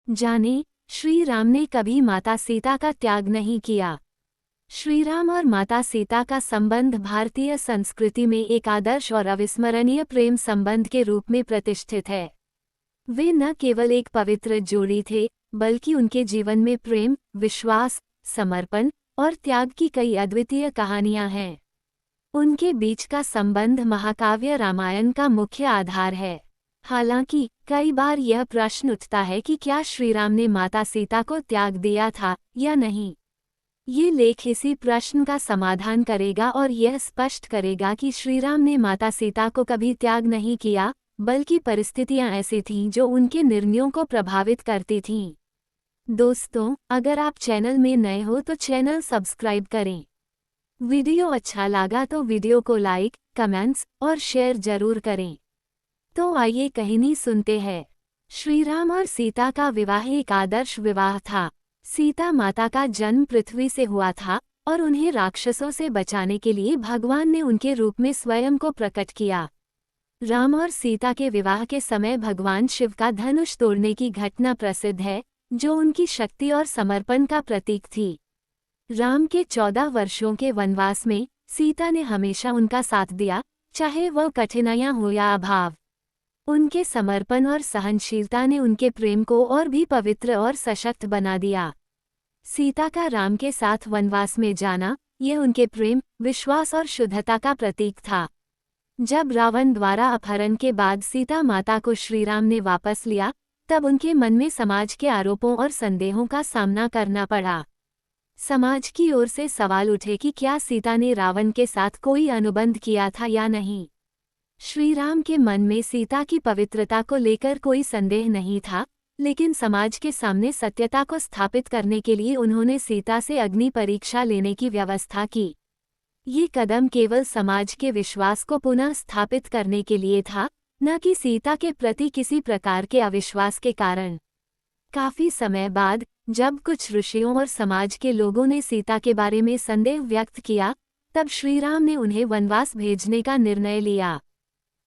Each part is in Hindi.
जाने, श्री राम ने कभी माता सीता का त्याग नहीं किया। श्री राम और माता सीता का संबंध भारतीय संस्कृति में एक आदर्श और अविस्मरणीय प्रेम संबंध के रूप में प्रतिष्ठित है। वे न केवल एक पवित्र जोड़ी थे, बल्कि उनके जीवन में प्रेम, विश्वास, समर्पण और त्याग की कई अद्वितीय कहानियां हैं। उनके बीच का संबंध महाकाव्य रामायण का मुख्य आधार है। हालांकि कई बार यह प्रश्न उठता है कि क्या श्री राम ने माता सीता को त्याग दिया था या नहीं। ये लेख इसी प्रश्न का समाधान करेगा और यह स्पष्ट करेगा कि श्री राम ने माता सीता को कभी त्याग नहीं किया, बल्कि परिस्थितियां ऐसी थीं जो उनके निर्णयों को प्रभावित करती थीं। दोस्तों, अगर आप चैनल में नए हो तो चैनल सब्सक्राइब करें। वीडियो अच्छा लगा तो वीडियो को लाइक, कमेंट्स और शेयर जरूर करें। तो आइए कहानी सुनते हैं। श्री राम और सीता का विवाह एक आदर्श विवाह था। सीता माता का जन्म पृथ्वी से हुआ था और उन्हें राक्षसों से बचाने के लिए भगवान ने उनके रूप में स्वयं को प्रकट किया। राम और सीता के विवाह के समय भगवान शिव का धनुष तोड़ने की घटना प्रसिद्ध है, जो उनकी शक्ति और समर्पण का प्रतीक थी। राम के 14 वर्षों के वनवास में सीता ने हमेशा उनका साथ दिया, चाहे वह कठिनाइयां हो या अभाव। उनके समर्पण और सहनशीलता ने उनके प्रेम को और भी पवित्र और सशक्त बना दिया। सीता का राम के साथ वनवास में जाना, यह उनके प्रेम, विश्वास और शुद्धता का प्रतीक था। जब रावण द्वारा अपहरण के बाद सीता माता को श्री राम ने वापस लिया, तब उनके मन में समाज के आरोपों और संदेहों का सामना करना पड़ा। समाज की ओर से सवाल उठे कि क्या सीता ने रावण के साथ कोई अनुबंध किया था या नहीं। श्री राम के मन में सीता की पवित्रता को लेकर कोई संदेह नहीं था, लेकिन समाज के सामने सत्यता को स्थापित करने के लिए उन्होंने सीता से अग्नि परीक्षा लेने की व्यवस्था की। ये कदम केवल समाज के विश्वास को पुनः स्थापित करने के लिए था, न कि सीता के प्रति किसी प्रकार के अविश्वास के कारण। काफी समय बाद, जब कुछ ऋषियों और समाज के लोगों ने सीता के बारे में संदेह व्यक्त किया, तब श्री राम ने उन्हें वनवास भेजने का निर्णय लिया।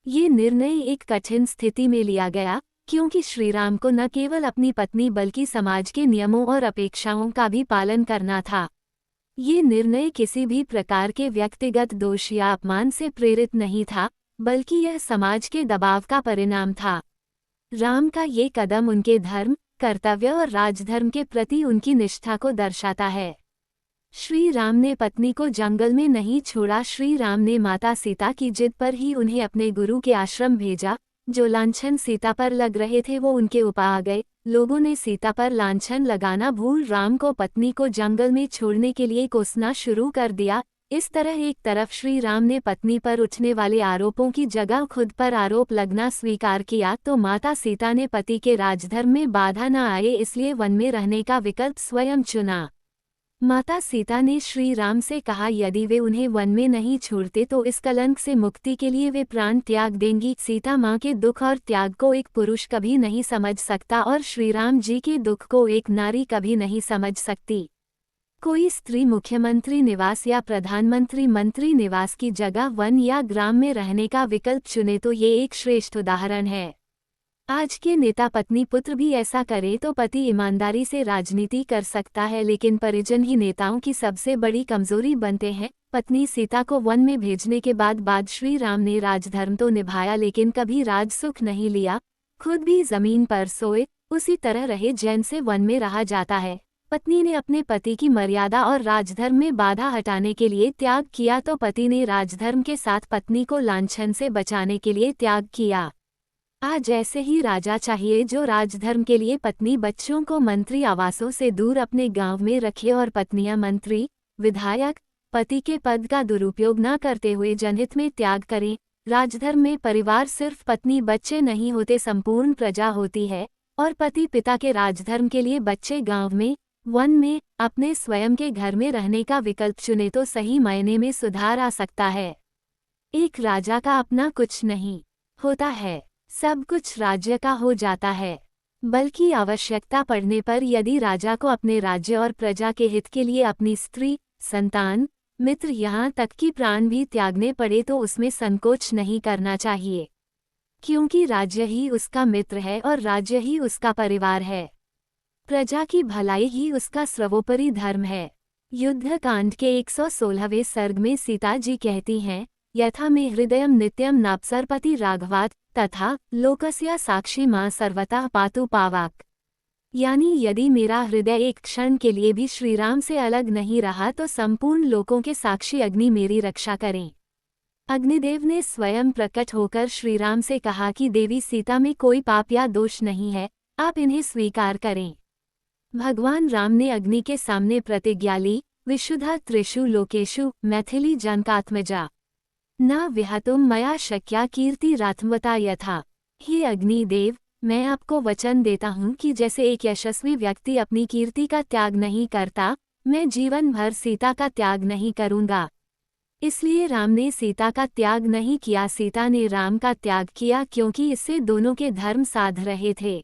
ये निर्णय एक कठिन स्थिति में लिया गया, क्योंकि श्री राम को न केवल अपनी पत्नी बल्कि समाज के नियमों और अपेक्षाओं का भी पालन करना था। ये निर्णय किसी भी प्रकार के व्यक्तिगत दोष या अपमान से प्रेरित नहीं था, बल्कि यह समाज के दबाव का परिणाम था। राम का ये कदम उनके धर्म, कर्तव्य और राजधर्म के प्रति उनकी निष्ठा को दर्शाता है। श्री राम ने पत्नी को जंगल में नहीं छोड़ा। श्री राम ने माता सीता की जिद पर ही उन्हें अपने गुरु के आश्रम भेजा। जो लांछन सीता पर लग रहे थे वो उनके ऊपर आ गए। लोगों ने सीता पर लांछन लगाना भूल राम को पत्नी को जंगल में छोड़ने के लिए कोसना शुरू कर दिया। इस तरह एक तरफ श्री राम ने पत्नी पर उठने वाले आरोपों की जगह खुद पर आरोप लगना स्वीकार किया, तो माता सीता ने पति के राजधर्म में बाधा न आए इसलिए वन में रहने का विकल्प स्वयं चुना। माता सीता ने श्री राम से कहा यदि वे उन्हें वन में नहीं छोड़ते तो इस कलंक से मुक्ति के लिए वे प्राण त्याग देंगी। सीता माँ के दुख और त्याग को एक पुरुष कभी नहीं समझ सकता और श्री राम जी के दुख को एक नारी कभी नहीं समझ सकती। कोई स्त्री मुख्यमंत्री निवास या प्रधानमंत्री मंत्री निवास की जगह वन या ग्राम में रहने का विकल्प चुने तो ये एक श्रेष्ठ उदाहरण है। आज के नेता पत्नी पुत्र भी ऐसा करे तो पति ईमानदारी से राजनीति कर सकता है, लेकिन परिजन ही नेताओं की सबसे बड़ी कमजोरी बनते हैं। पत्नी सीता को वन में भेजने के बाद श्री राम ने राजधर्म तो निभाया, लेकिन कभी राजसुख नहीं लिया। खुद भी जमीन पर सोए, उसी तरह रहे जैसे वन में रहा जाता है। पत्नी ने अपने पति की मर्यादा और राजधर्म में बाधा हटाने के लिए त्याग किया, तो पति ने राजधर्म के साथ पत्नी को लांछन से बचाने के लिए त्याग किया। आज ऐसे ही राजा चाहिए जो राजधर्म के लिए पत्नी बच्चों को मंत्री आवासों से दूर अपने गांव में रखे और पत्नियां मंत्री, विधायक, पति के पद का दुरुपयोग न करते हुए जनहित में त्याग करें। राजधर्म में परिवार सिर्फ पत्नी बच्चे नहीं होते, संपूर्ण प्रजा होती है, और पति पिता के राजधर्म के लिए बच्चे गांव में, वन में, अपने स्वयं के घर में रहने का विकल्प चुने तो सही मायने में सुधार आ सकता है। एक राजा का अपना कुछ नहीं होता है, सब कुछ राज्य का हो जाता है। बल्कि आवश्यकता पड़ने पर यदि राजा को अपने राज्य और प्रजा के हित के लिए अपनी स्त्री, संतान, मित्र यहाँ तक कि प्राण भी त्यागने पड़े तो उसमें संकोच नहीं करना चाहिए, क्योंकि राज्य ही उसका मित्र है और राज्य ही उसका परिवार है। प्रजा की भलाई ही उसका सर्वोपरि धर्म है। युद्धकांड के 116वें सर्ग में सीता जी कहती हैं, यथा मे हृदयम नित्यम नाप्सरपति राघवात् तथा लोकस्या साक्षी मां सर्वतः पातु पावाक। यानी यदि मेरा हृदय एक क्षण के लिए भी श्रीराम से अलग नहीं रहा तो संपूर्ण लोकों के साक्षी अग्नि मेरी रक्षा करें। अग्निदेव ने स्वयं प्रकट होकर श्रीराम से कहा कि देवी सीता में कोई पाप या दोष नहीं है, आप इन्हें स्वीकार करें। भगवान राम ने अग्नि के सामने प्रतिज्ञा ली, विशुद्धा त्रिषु लोकेषु मैथिली जनकात्मजा न विहतुम मया शक्या कीर्ति रात्मता यथा। हे अग्निदेव, मैं आपको वचन देता हूँ कि जैसे एक यशस्वी व्यक्ति अपनी कीर्ति का त्याग नहीं करता, मैं जीवन भर सीता का त्याग नहीं करूँगा। इसलिए राम ने सीता का त्याग नहीं किया, सीता ने राम का त्याग किया, क्योंकि इससे दोनों के धर्म साध रहे थे।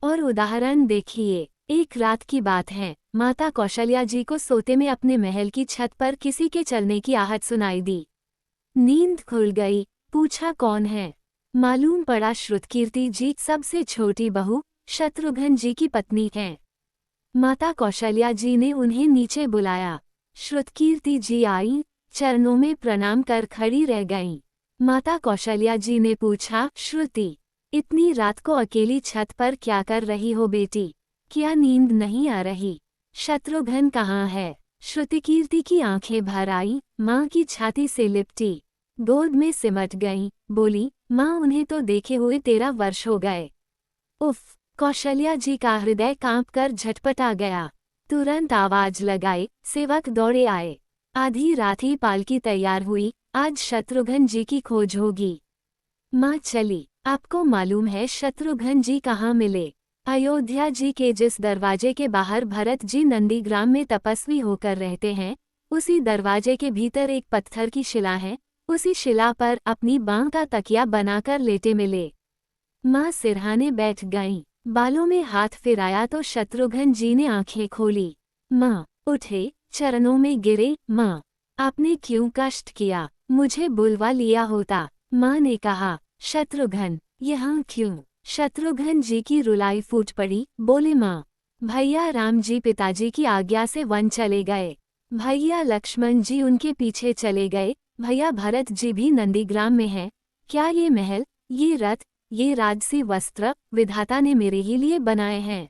और उदाहरण देखिए, एक रात की बात है, माता कौशल्या जी को सोते में अपने महल की छत पर किसी के चलने की आहट सुनाई दी। नींद खुल गई, पूछा कौन है। मालूम पड़ा श्रुतकीर्ति जी, सबसे छोटी बहू, शत्रुघ्न जी की पत्नी हैं। माता कौशल्या जी ने उन्हें नीचे बुलाया। श्रुतकीर्ति जी आई, चरणों में प्रणाम कर खड़ी रह गईं। माता कौशल्या जी ने पूछा, श्रुति, इतनी रात को अकेली छत पर क्या कर रही हो बेटी? क्या नींद नहीं आ रही? शत्रुघ्न कहाँ है? श्रुतिकीर्ति की आंखें भर आई, माँ की छाती से लिपटी, गोद में सिमट गईं, बोली, माँ उन्हें तो देखे हुए 13 वर्ष हो गए। उफ! कौशल्या जी का हृदय कांपकर झटपटा गया। तुरंत आवाज लगाई, सेवक दौड़े आए। आधी रात ही पालकी तैयार हुई, आज शत्रुघ्न जी की खोज होगी। माँ चली। आपको मालूम है शत्रुघ्न जी कहाँ मिले? अयोध्या जी के जिस दरवाजे के बाहर भरत जी नंदीग्राम में तपस्वी होकर रहते हैं, उसी दरवाजे के भीतर एक पत्थर की शिला है, उसी शिला पर अपनी बांह का तकिया बनाकर लेटे मिले। माँ सिरहाने बैठ गईं, बालों में हाथ फिराया तो शत्रुघ्न जी ने आंखें खोली। माँ उठे, चरणों में गिरे, माँ आपने क्यों कष्ट किया? मुझे बुलवा लिया होता। माँ ने कहा, शत्रुघ्न यहाँ क्यों? शत्रुघ्न जी की रुलाई फूट पड़ी, बोले, माँ भैया राम जी पिताजी की आज्ञा से वन चले गए, भैया लक्ष्मण जी उनके पीछे चले गए, भैया भरत जी भी नंदीग्राम में हैं। क्या ये महल, ये रथ, ये राजसी वस्त्र विधाता ने मेरे ही लिए बनाए हैं?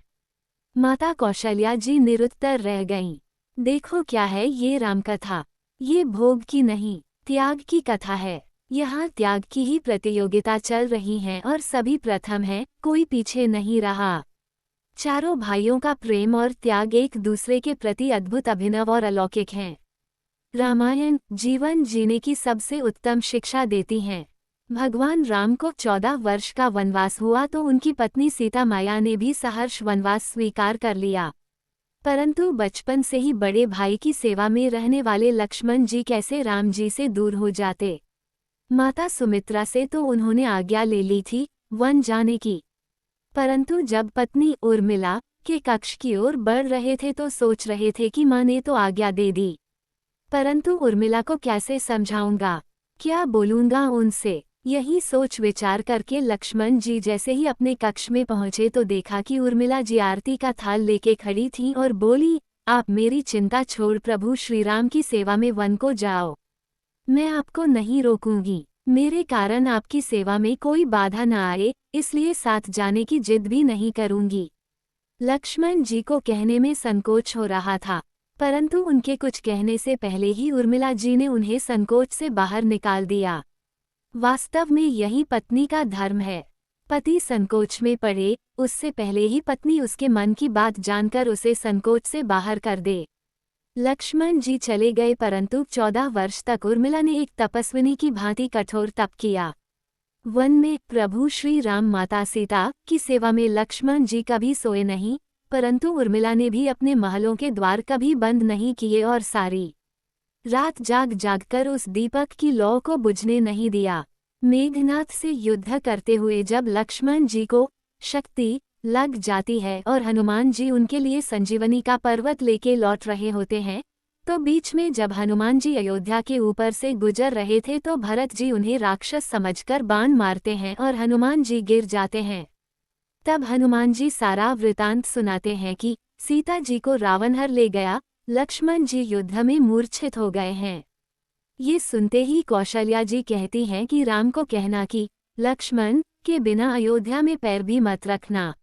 माता कौशल्या जी निरुत्तर रह गईं। देखो क्या है ये राम कथा, ये भोग की नहीं, त्याग की कथा है। यहाँ त्याग की ही प्रतियोगिता चल रही है और सभी प्रथम हैं, कोई पीछे नहीं रहा। चारों भाइयों का प्रेम और त्याग एक दूसरे के प्रति अद्भुत, अभिनव और अलौकिक हैं। रामायण जीवन जीने की सबसे उत्तम शिक्षा देती हैं। भगवान राम को 14 वर्ष का वनवास हुआ तो उनकी पत्नी सीता माया ने भी सहर्ष वनवास स्वीकार कर लिया। परंतु बचपन से ही बड़े भाई की सेवा में रहने वाले लक्ष्मण जी कैसे राम जी से दूर हो जाते? माता सुमित्रा से तो उन्होंने आज्ञा ले ली थी वन जाने की, परंतु जब पत्नी उर्मिला के कक्ष की ओर बढ़ रहे थे तो सोच रहे थे कि माँ ने तो आज्ञा दे दी, परंतु उर्मिला को कैसे समझाऊंगा, क्या बोलूंगा उनसे? यही सोच विचार करके लक्ष्मण जी जैसे ही अपने कक्ष में पहुंचे तो देखा कि उर्मिला जी आरती का थाल लेके खड़ी थीं और बोली, आप मेरी चिंता छोड़ प्रभु श्रीराम की सेवा में वन को जाओ, मैं आपको नहीं रोकूंगी। मेरे कारण आपकी सेवा में कोई बाधा न आए, इसलिए साथ जाने की जिद भी नहीं करूंगी। लक्ष्मण जी को कहने में संकोच हो रहा था, परंतु उनके कुछ कहने से पहले ही उर्मिला जी ने उन्हें संकोच से बाहर निकाल दिया। वास्तव में यही पत्नी का धर्म है। पति संकोच में पड़े, उससे पहले ही पत्नी उसके मन की बात जानकर उसे संकोच से बाहर कर दे। लक्ष्मण जी चले गए, परंतु 14 वर्ष तक उर्मिला ने एक तपस्विनी की भांति कठोर तप किया। वन में प्रभु श्री राम माता सीता की सेवा में लक्ष्मण जी कभी सोए नहीं, परंतु उर्मिला ने भी अपने महलों के द्वार कभी बंद नहीं किए और सारी रात जाग जाग कर उस दीपक की लौ को बुझने नहीं दिया। मेघनाथ से युद्ध करते हुए जब लक्ष्मण जी को शक्ति लग जाती है और हनुमान जी उनके लिए संजीवनी का पर्वत लेके लौट रहे होते हैं, तो बीच में जब हनुमान जी अयोध्या के ऊपर से गुजर रहे थे तो भरत जी उन्हें राक्षस समझकर बाण मारते हैं और हनुमान जी गिर जाते हैं। तब हनुमान जी सारा वृतांत सुनाते हैं कि सीता जी को रावण हर ले गया, लक्ष्मण जी युद्ध में मूर्छित हो गए हैं। ये सुनते ही कौशल्या जी कहती हैं कि राम को कहना कि लक्ष्मण के बिना अयोध्या में पैर भी मत रखना,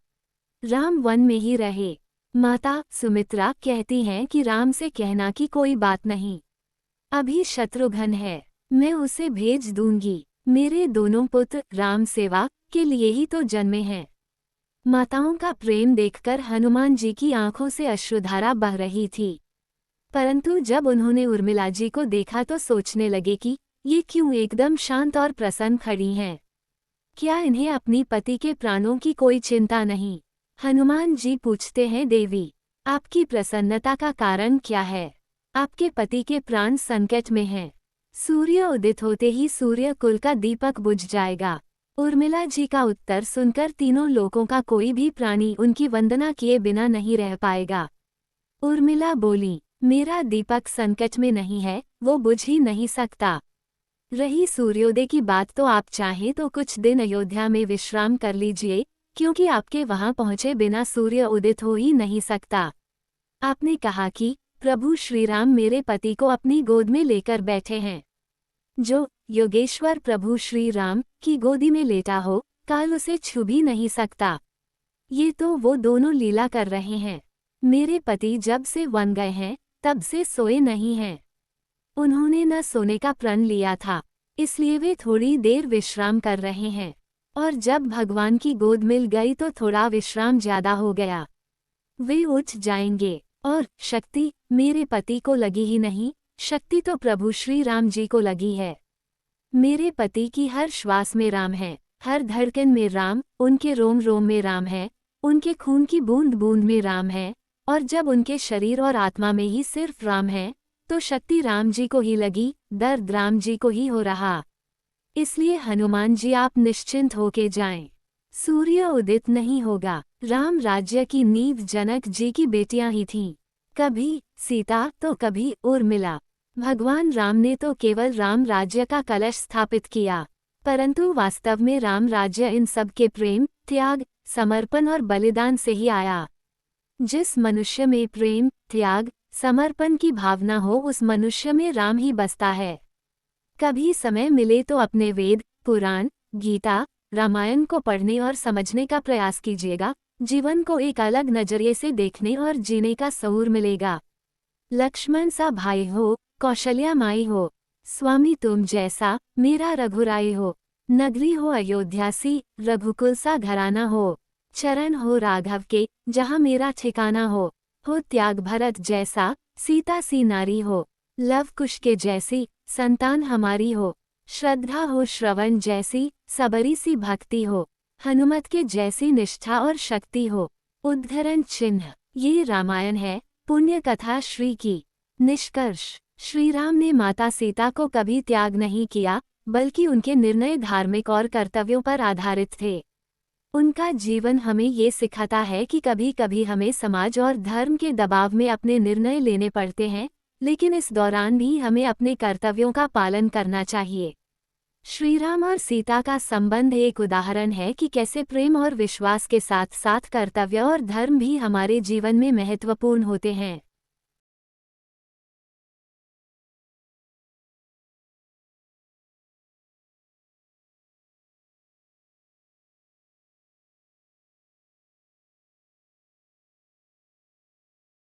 राम वन में ही रहे। माता सुमित्रा कहती हैं कि राम से कहना कि कोई बात नहीं, अभी शत्रुघ्न है, मैं उसे भेज दूंगी, मेरे दोनों पुत्र राम सेवा के लिए ही तो जन्मे हैं। माताओं का प्रेम देखकर हनुमान जी की आंखों से अश्रुधारा बह रही थी, परंतु जब उन्होंने उर्मिला जी को देखा तो सोचने लगे कि ये क्यों एकदम शांत और प्रसन्न खड़ी हैं। क्या इन्हें अपनी पति के प्राणों की कोई चिंता नहीं? हनुमान जी पूछते हैं, देवी आपकी प्रसन्नता का कारण क्या है? आपके पति के प्राण संकट में हैं। सूर्य उदित होते ही सूर्य कुल का दीपक बुझ जाएगा। उर्मिला जी का उत्तर सुनकर तीनों लोकों का कोई भी प्राणी उनकी वंदना किए बिना नहीं रह पाएगा। उर्मिला बोली, मेरा दीपक संकट में नहीं है, वो बुझ ही नहीं सकता। रही सूर्योदय की बात तो आप चाहें तो कुछ दिन अयोध्या में विश्राम कर लीजिए, क्योंकि आपके वहां पहुंचे बिना सूर्य उदित हो ही नहीं सकता। आपने कहा कि प्रभु श्रीराम मेरे पति को अपनी गोद में लेकर बैठे हैं। जो योगेश्वर प्रभु श्री राम की गोदी में लेटा हो, काल उसे छू भी नहीं सकता। ये तो वो दोनों लीला कर रहे हैं। मेरे पति जब से वन गए हैं तब से सोए नहीं हैं। उन्होंने न सोने का प्रण लिया था, इसलिए वे थोड़ी देर विश्राम कर रहे हैं, और जब भगवान की गोद मिल गई तो थोड़ा विश्राम ज्यादा हो गया। वे उठ जाएंगे। और शक्ति मेरे पति को लगी ही नहीं, शक्ति तो प्रभु श्री राम जी को लगी है। मेरे पति की हर श्वास में राम है, हर धड़कन में राम, उनके रोम रोम में राम है, उनके खून की बूंद बूंद में राम है, और जब उनके शरीर और आत्मा में ही सिर्फ राम है तो शक्ति राम जी को ही लगी, दर्द राम जी को ही हो रहा। इसलिए हनुमान जी आप निश्चिंत होके जाएं। सूर्य उदित नहीं होगा। राम राज्य की नींव जनक जी की बेटियां ही थीं, कभी सीता तो कभी उर्मिला। भगवान राम ने तो केवल राम राज्य का कलश स्थापित किया, परंतु वास्तव में राम राज्य इन सब के प्रेम, त्याग, समर्पण और बलिदान से ही आया। जिस मनुष्य में प्रेम, त्याग, समर्पण की भावना हो उस मनुष्य में राम ही बसता है। कभी समय मिले तो अपने वेद, पुराण, गीता, रामायण को पढ़ने और समझने का प्रयास कीजिएगा। जीवन को एक अलग नजरिए से देखने और जीने का शऊर मिलेगा। लक्ष्मण सा भाई हो, कौशल्या माई हो, स्वामी तुम जैसा मेरा रघुराई हो, नगरी हो अयोध्या सी, रघुकुल सा घराना हो, चरण हो राघव के जहाँ मेरा ठिकाना हो त्याग भरत जैसा, सीता सी नारी हो, लव कुश के जैसी संतान हमारी हो, श्रद्धा हो श्रवण जैसी, सबरी सी भक्ति हो, हनुमत के जैसी निष्ठा और शक्ति हो, उद्धरण चिन्ह। ये रामायण है, पुण्य कथा श्री की। निष्कर्ष, श्री राम ने माता सीता को कभी त्याग नहीं किया, बल्कि उनके निर्णय धार्मिक और कर्तव्यों पर आधारित थे। उनका जीवन हमें ये सिखाता है कि कभी कभी हमें समाज और धर्म के दबाव में अपने निर्णय लेने पड़ते हैं, लेकिन इस दौरान भी हमें अपने कर्तव्यों का पालन करना चाहिए। श्रीराम और सीता का संबंध एक उदाहरण है कि कैसे प्रेम और विश्वास के साथ साथ कर्तव्य और धर्म भी हमारे जीवन में महत्वपूर्ण होते हैं।